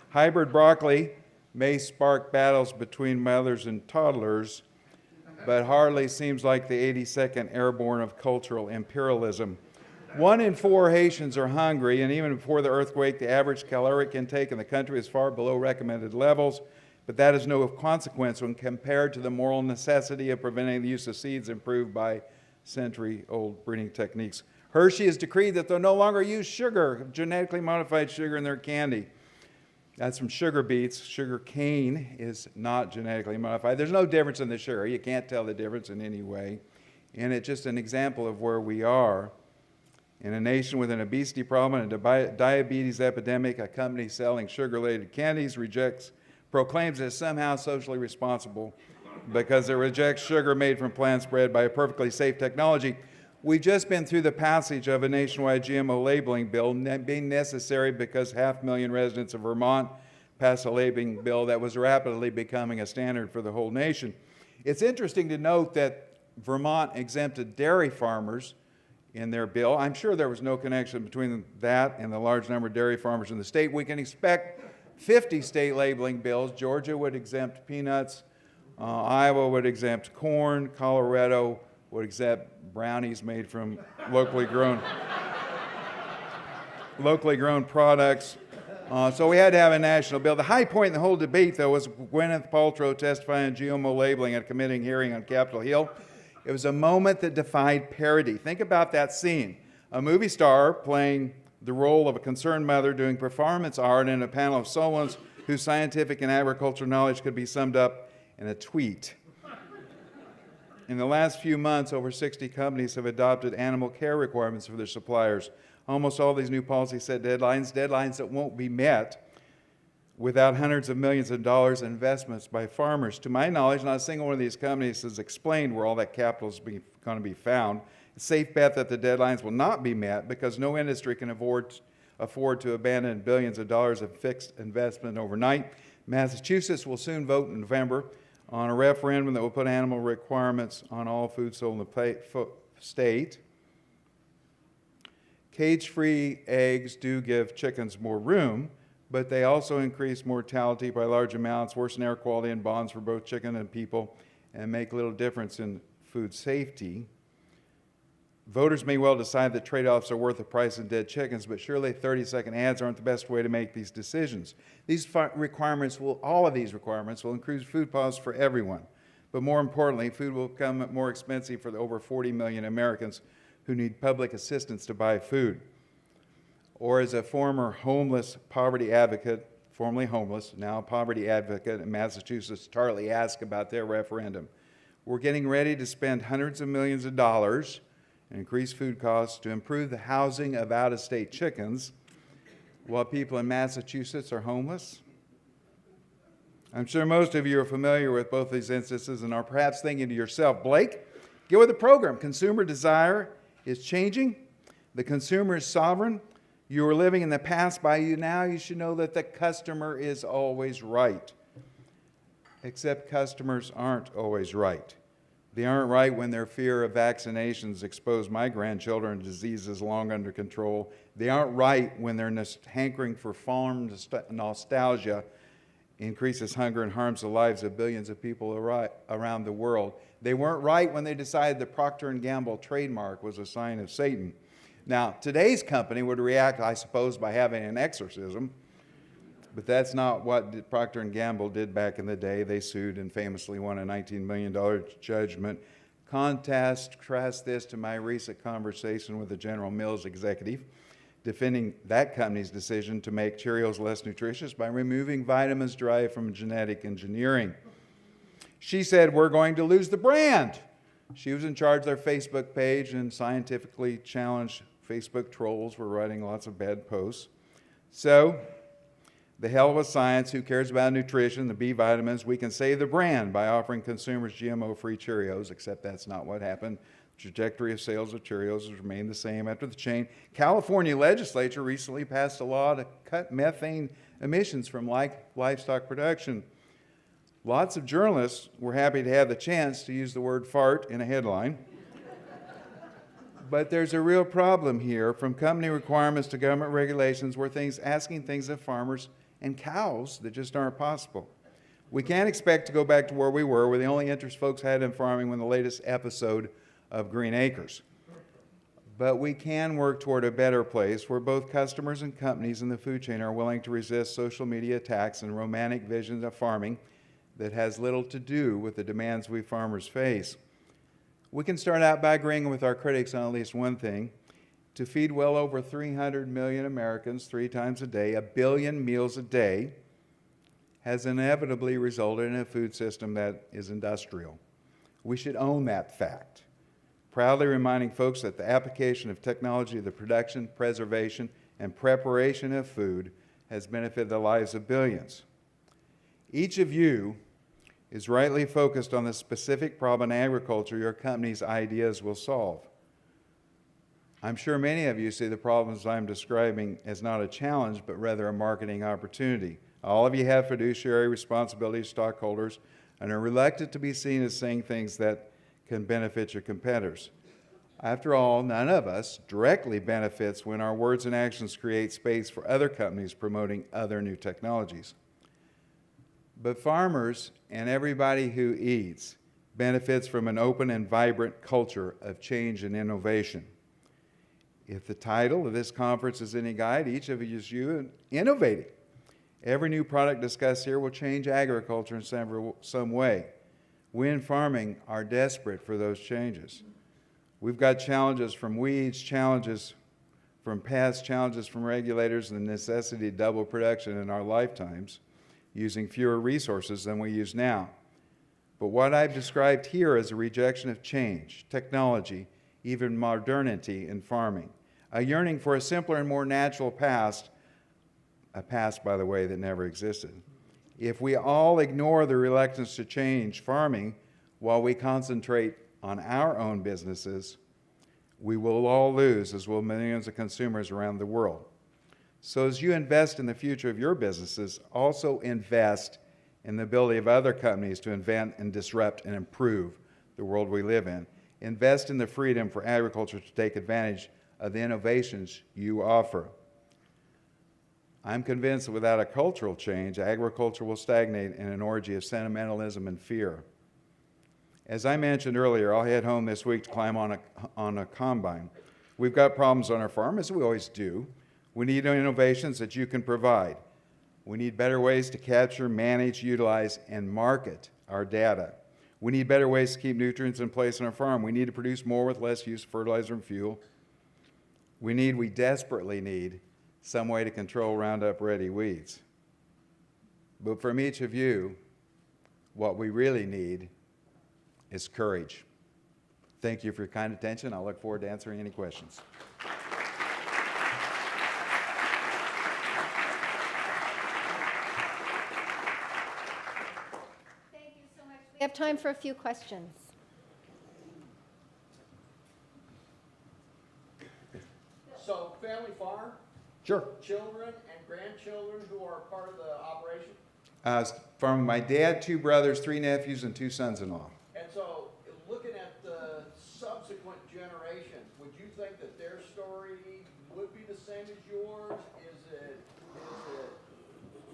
Hybrid broccoli may spark battles between mothers and toddlers, but hardly seems like the 82nd Airborne of cultural imperialism. 1 in 4 Haitians are hungry, and even before the earthquake, the average caloric intake in the country is far below recommended levels, but that is no consequence when compared to the moral necessity of preventing the use of seeds improved by century-old breeding techniques. Hershey has decreed that they'll no longer use sugar, genetically modified sugar, in their candy. That's from sugar beets. Sugar cane is not genetically modified. There's no difference in the sugar. You can't tell the difference in any way. And it's just an example of where we are. In a nation with an obesity problem and a diabetes epidemic, a company selling sugar-laden candies proclaims it is somehow socially responsible because it rejects sugar made from plants bred by a perfectly safe technology. We've just been through the passage of a nationwide GMO labeling bill being necessary because 500,000 residents of Vermont passed a labeling bill that was rapidly becoming a standard for the whole nation. It's interesting to note that Vermont exempted dairy farmers in their bill. I'm sure there was no connection between that and the large number of dairy farmers in the state. We can expect 50 state labeling bills. Georgia would exempt peanuts. Iowa would exempt corn. Colorado would exempt brownies made from locally grown products. So we had to have a national bill. The high point in the whole debate, though, was Gwyneth Paltrow testifying on GMO labeling at a committee hearing on Capitol Hill. It was a moment that defied parody. Think about that scene. A movie star playing the role of a concerned mother doing performance art in a panel of soloists whose scientific and agricultural knowledge could be summed up in a tweet. In the last few months, over 60 companies have adopted animal care requirements for their suppliers. Almost all these new policies set deadlines that won't be met without hundreds of millions of dollars in investments by farmers. To my knowledge, not a single one of these companies has explained where all that capital is going to be found. It's a safe bet that the deadlines will not be met because no industry can afford to abandon billions of dollars of fixed investment overnight. Massachusetts will soon vote in November on a referendum that will put animal requirements on all food sold in the state. Cage-free eggs do give chickens more room, but they also increase mortality by large amounts, worsen air quality and bonds for both chicken and people, and make little difference in food safety. Voters may well decide that trade-offs are worth the price of dead chickens, but surely 30-second ads aren't the best way to make these decisions. All of these requirements will increase food costs for everyone. But more importantly, food will become more expensive for the over 40 million Americans who need public assistance to buy food. Or as a former homeless poverty advocate, formerly homeless, now poverty advocate in Massachusetts, Tarley asked about their referendum. We're getting ready to spend hundreds of millions of dollars and increase food costs to improve the housing of out-of-state chickens while people in Massachusetts are homeless? I'm sure most of you are familiar with both these instances and are perhaps thinking to yourself, Blake, get with the program. Consumer desire is changing. The consumer is sovereign. You are living in the past. By now, you should know that the customer is always right. Except customers aren't always right. They aren't right when their fear of vaccinations expose my grandchildren to diseases long under control. They aren't right when their hankering for farm nostalgia increases hunger and harms the lives of billions of people around the world. They weren't right when they decided the Procter & Gamble trademark was a sign of Satan. Now, today's company would react, I suppose, by having an exorcism, but that's not what Procter & Gamble did back in the day. They sued and famously won a $19 million judgment. Contrast this to my recent conversation with a General Mills executive defending that company's decision to make Cheerios less nutritious by removing vitamins derived from genetic engineering. She said, we're going to lose the brand. She was in charge of their Facebook page, and scientifically challenged Facebook trolls were writing lots of bad posts. So, the hell with science, who cares about nutrition, the B vitamins? We can save the brand by offering consumers GMO-free Cheerios, except that's not what happened. The trajectory of sales of Cheerios has remained the same after the change. California legislature recently passed a law to cut methane emissions from livestock production. Lots of journalists were happy to have the chance to use the word fart in a headline. But there's a real problem here, from company requirements to government regulations, asking things of farmers and cows that just aren't possible. We can't expect to go back to where we were the only interest folks had in farming when the latest episode of Green Acres. But we can work toward a better place where both customers and companies in the food chain are willing to resist social media attacks and romantic visions of farming that has little to do with the demands we farmers face. We can start out by agreeing with our critics on at least one thing. To feed well over 300 million Americans 3 times a day, 1 billion meals a day, has inevitably resulted in a food system that is industrial. We should own that fact, proudly reminding folks that the application of technology to the production, preservation, and preparation of food has benefited the lives of billions. Each of you is rightly focused on the specific problem in agriculture your company's ideas will solve. I'm sure many of you see the problems I'm describing as not a challenge, but rather a marketing opportunity. All of you have fiduciary responsibility to stockholders and are reluctant to be seen as saying things that can benefit your competitors. After all, none of us directly benefits when our words and actions create space for other companies promoting other new technologies. But farmers and everybody who eats benefits from an open and vibrant culture of change and innovation. If the title of this conference is any guide, each of you is innovating. Every new product discussed here will change agriculture in some way. We in farming are desperate for those changes. We've got challenges from weeds, challenges from pests, challenges from regulators, and the necessity to double production in our lifetimes, using fewer resources than we use now. But what I've described here is a rejection of change, technology, even modernity in farming, a yearning for a simpler and more natural past, a past, by the way, that never existed. If we all ignore the reluctance to change farming while we concentrate on our own businesses, we will all lose, as will millions of consumers around the world. So as you invest in the future of your businesses, also invest in the ability of other companies to invent and disrupt and improve the world we live in. Invest in the freedom for agriculture to take advantage of the innovations you offer. I'm convinced that without a cultural change, agriculture will stagnate in an orgy of sentimentalism and fear. As I mentioned earlier, I'll head home this week to climb on a combine. We've got problems on our farm, as we always do. We need innovations that you can provide. We need better ways to capture, manage, utilize, and market our data. We need better ways to keep nutrients in place on our farm. We need to produce more with less use of fertilizer and fuel. We desperately need some way to control Roundup Ready weeds. But from each of you, what we really need is courage. Thank you for your kind attention. I look forward to answering any questions. Thank you so much. We have time for a few questions. So, family farm, Sure. children and grandchildren who are part of the operation? From my dad, 2 brothers, 3 nephews, and 2 sons-in-law. And so, looking at the subsequent generations, would you think that their story would be the same as yours? Is it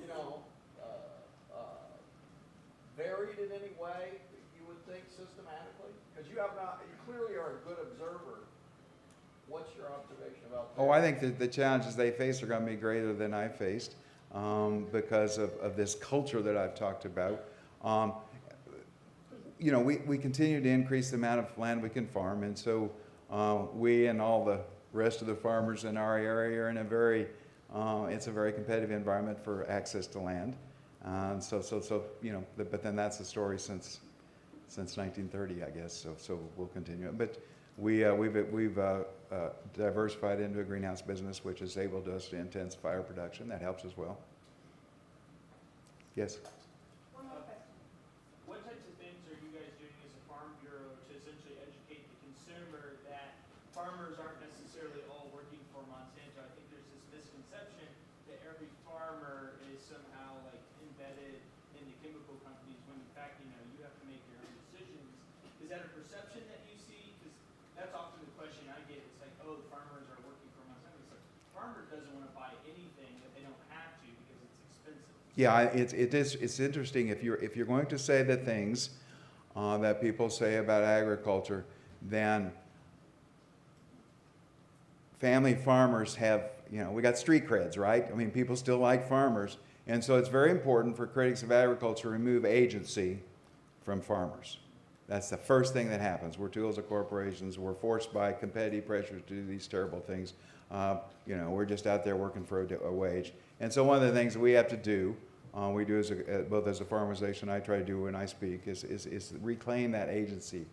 you know, varied in any way, you would think, systematically? Because you clearly are a good observer. What's your observation about that? Oh, I think that the challenges they face are going to be greater than I faced because of this culture that I've talked about. You know, we continue to increase the amount of land we can farm, and so we and all the rest of the farmers in our area are in it's a very competitive environment for access to land. So you know, but then that's the story since 1930, I guess. So we'll continue. But we've diversified into a greenhouse business, which is able to us to intensify our production. That helps as well. Yes. One more question. What types of things are you guys doing as a farm bureau to essentially educate the consumer that farmers aren't necessarily all working for Monsanto? I think there's this misconception that every farmer is somehow like embedded in the chemical companies when in fact, you know, you have to make your own decisions. Is that a perception that you see? Because that's often the question I get. It's like, oh, the farmers are working for Monsanto. It's like, the farmer doesn't want to buy anything that they don't have to because it's expensive Yeah, it's interesting if you're going to say the things that people say about agriculture, then family farmers have, we got street creds, right? I mean, people still like farmers. And so it's very important for critics of agriculture to remove agency from farmers. That's the first thing that happens. We're tools of corporations. We're forced by competitive pressures to do these terrible things. We're just out there working for a wage. And so one of the things that we have to do, we do both as a farmerization, I try to do when I speak, is reclaim that agency.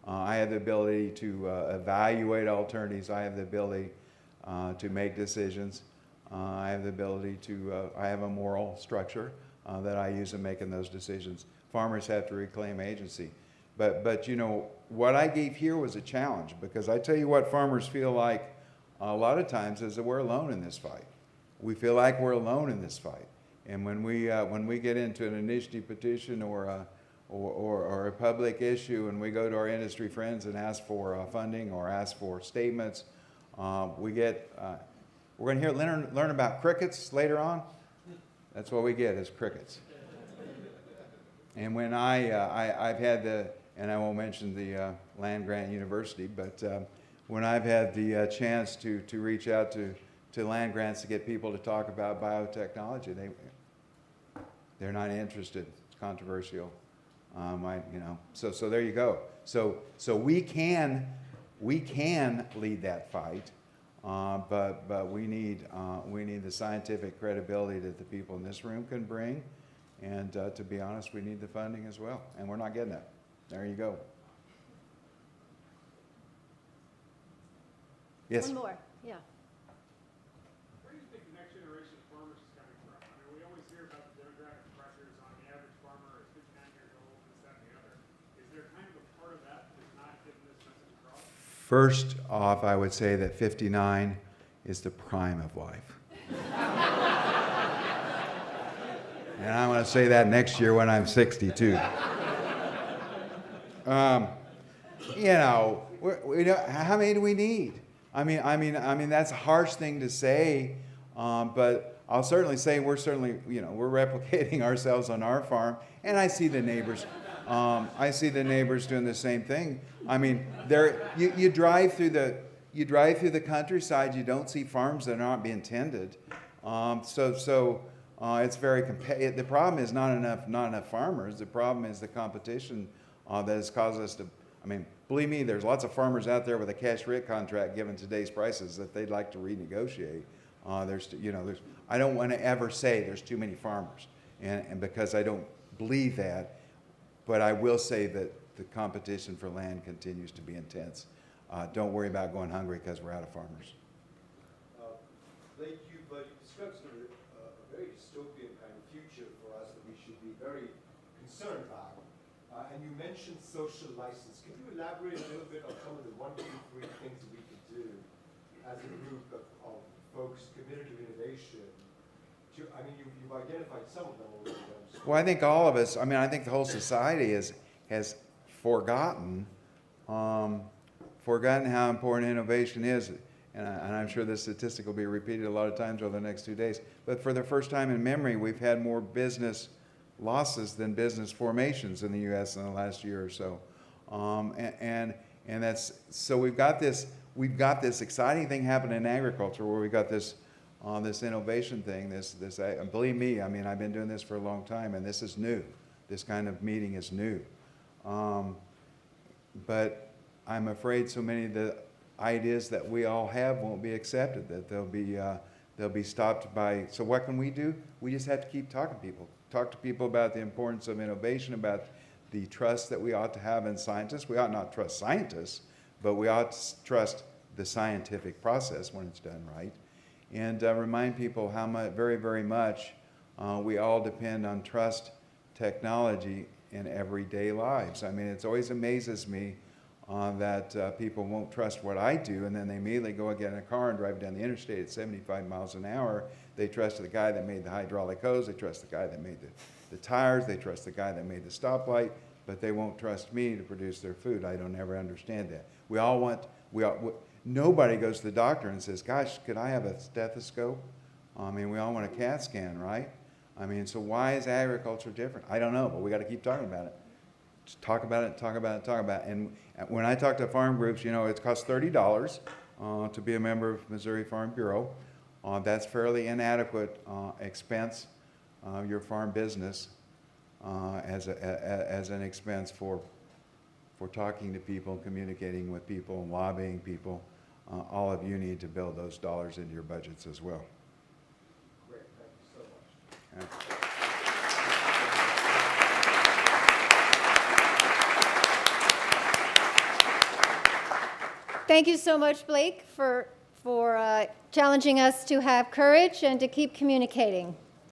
I have the ability to evaluate alternatives. I have the ability to make decisions. I have the ability to, I have a moral structure that I use in making those decisions. Farmers have to reclaim agency. But what I gave here was a challenge, because I tell you what farmers feel like a lot of times is that we're alone in this fight. We feel like we're alone in this fight. And when we get into an initiative petition or a public issue and we go to our industry friends and ask for funding or ask for statements, we're going to learn about crickets later on. That's what we get is crickets. And when I've had and I won't mention the land grant university, but when I've had the chance to reach out to land grants to get people to talk about biotechnology, they're not interested. It's controversial. So there you go. So we can lead that fight, but we need the scientific credibility that the people in this room can bring, and to be honest, we need the funding as well, and we're not getting that. There you go. Yes. One more, yeah. Where do you think the next generation of farmers is coming from? I mean, we always hear about the demographic pressures on the average farmer is 59 years old, this, that, and the other. Is there kind of a part of that that is not getting this message across? First off, I would say that 59 is the prime of life. And I'm going to say that next year when I'm 62. How many do we need? I mean, that's a harsh thing to say, but I'll certainly say we're replicating ourselves on our farm, and I see the neighbors. I see the neighbors doing the same thing. I mean, you drive through the countryside, you don't see farms that aren't being tended. It's very the problem is not enough farmers. The problem is the competition that has caused us to. I mean, believe me, there's lots of farmers out there with a cash rate contract given today's prices that they'd like to renegotiate. I don't want to ever say there's too many farmers, and because I don't believe that, but I will say that the competition for land continues to be intense. Don't worry about going hungry because we're out of farmers. Blake, you've described sort of a very dystopian kind of future for us that we should be very concerned about. And you mentioned social license. Can you elaborate a little bit on some of the 1, 2, 3 things that we could do as a group of folks committed to innovation? You've identified some of them already. Well, I think all of us, I think the whole society has forgotten how important innovation is. And I'm sure this statistic will be repeated a lot of times over the next 2 days. But for the first time in memory, we've had more business losses than business formations in the U.S. in the last year or so. And that's, so we've got this exciting thing happening in agriculture where we got this innovation thing, believe me, I've been doing this for a long time, and this is new. This kind of meeting is new. But I'm afraid so many of the ideas that we all have won't be accepted, that they'll be stopped by, so what can we do? We just have to keep talking to people. Talk to people about the importance of innovation, about the trust that we ought to have in scientists. We ought not trust scientists, but we ought to trust the scientific process when it's done right. And remind people how much, very, very much, we all depend on trust technology in everyday lives. It always amazes me that people won't trust what I do, and then they immediately go and get in a car and drive down the interstate at 75 miles an hour. They trust the guy that made the hydraulic hose, they trust the guy that made the tires, they trust the guy that made the stoplight, but they won't trust me to produce their food. I don't ever understand that. Nobody goes to the doctor and says, gosh, could I have a stethoscope? We all want a CAT scan, right? I mean, so why is agriculture different? I don't know, but we got to keep talking about it. Just talk about it, talk about it, talk about it. And when I talk to farm groups, you know, it costs $30 to be a member of Missouri Farm Bureau. That's fairly inadequate expense, your farm business, as an expense for talking to people, communicating with people, lobbying people. All of you need to build those dollars into your budgets as well. Great, thank you so much. Yeah. Thank you so much, Blake, for challenging us to have courage and to keep communicating.